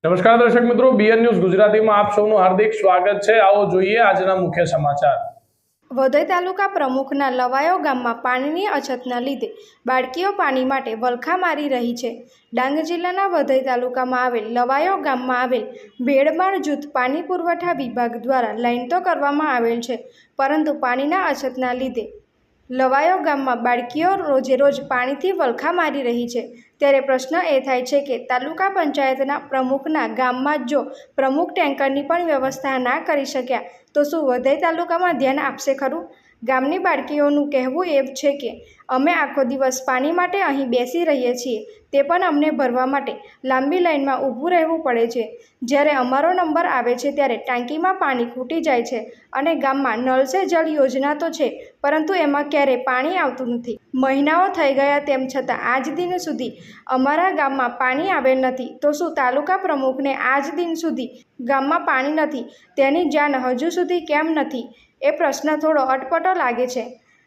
નમસ્કાર દર્શક મિત્રો, બીએન ન્યૂઝ ગુજરાતીમાં આપ સૌનું હાર્દિક સ્વાગત છે। આવો જોઈએ આજના મુખ્ય સમાચાર। વઘઈ તાલુકા પ્રમુખના લવાયો ગામમાં પાણીની અછતના લીધે બાળકીઓ પાણી માટે વલખા મારી રહી છે। ડાંગ જિલ્લાના વઘઈ તાલુકામાં આવેલ લવાયો ગામમાં આવેલ ભેળમાળ જૂથ પાણી પુરવઠા વિભાગ દ્વારા લાઈન તો કરવામાં આવેલ છે, પરંતુ પાણીના અછતના લીધે લવાયો ગામમાં બાળકીઓ રોજે રોજ પાણીથી વલખા મારી રહી છે। ત્યારે પ્રશ્ન એ થાય છે કે તાલુકા પંચાયતના પ્રમુખના ગામમાં જો પ્રમુખ ટેન્કરની પણ વ્યવસ્થા ના કરી શક્યા તો શું વઘઈ તાલુકામાં ધ્યાન આપશે ખરું? ગામની બાળકીઓનું કહેવું એ છે કે અમે આખો દિવસ પાણી માટે અહીં બેસી રહીએ છીએ, તે પણ અમને ભરવા માટે લાંબી લાઈનમાં ઊભું રહેવું પડે છે। જ્યારે અમારો નંબર આવે છે ત્યારે ટાંકીમાં પાણી ખૂટી જાય છે અને ગામમાં નળ સે જળ યોજના તો છે, પરંતુ એમાં ક્યારેય પાણી આવતું નથી। મહિનાઓ થઈ ગયા તેમ છતાં આજ દિન સુધી અમારા ગામમાં પાણી આવેલ નથી, તો શું તાલુકા પ્રમુખને આજ દિન સુધી ગામમાં પાણી નથી તેની જાણ હજુ સુધી કેમ નથી? એ પ્રશ્ન થોડો અટપટો લાગે છે।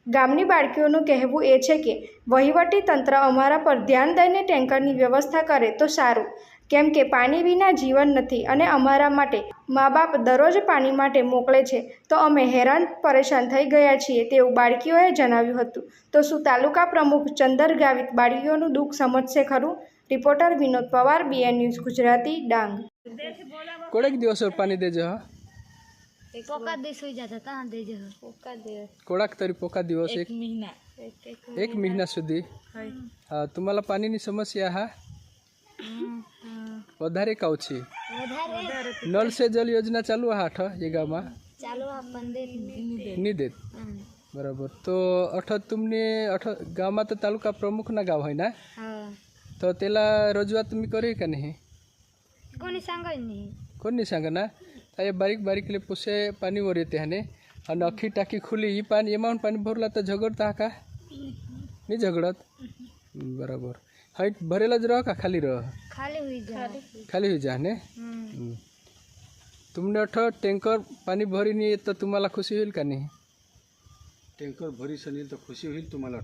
ગામની બાળકીઓનું કહેવું એ છે કે વહીવટી તંત્ર અમારા પર ધ્યાન દઈને ટેન્કરની વ્યવસ્થા કરે તો સારું, કેમ કે પાણી વિના જીવન નથી અને અમારા માટે મા બાપ દરરોજ પાણી માટે મોકલે છે તો અમે હેરાન પરેશાન થઈ ગયા છીએ, તેવું બાળકીઓએ જણાવ્યું હતું। તો શું તાલુકા પ્રમુખ ચંદર ગાવિત બાળકીઓનું દુઃખ સમજશે ખરું? Reporter Vinod Pawar, BN news Gujarati, Dang. कोड़ेक दिवस पानी देजो हा पोका दिवस हो जाता था देजो पोका दिवस कोड़ाक तरी पोका दिवस एक महीना एक महीना सुधी हाँ तुम्हाला पानीनी समस्या हा વધારે કાવ છે નળ સે જલ યોજના ચાલુ હા અઠ ये गाँव में चालू अपन दे नहीं देत बराबर। तो अठ तुमने अठ गाँव में तो तालुका प्रमुख ना गाँव है ना, हाँ तो तेला रजूआत तुम्ही करी का नहीं? कोणी सांगा नहीं कोण नहीं सांगा ना, ये बारीक बारीक ले पुसे पाणी वर येते हाने आणि अख्खी टाकी खुली ही पाणी एमाऊन पाणी भरला तर झगडता हा का? नहीं झगड़त बराबर। हाइट भरेला ज रह का खाली रह? खाली हुई जा ने। तुमने अठ टैंकर पाणी भरी नहीं तो तुम्हाला खुशी होईल का नहीं? टँकर भरी सनील तर खुशी होईल तुम्हाला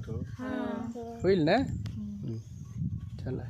होईल ना? चला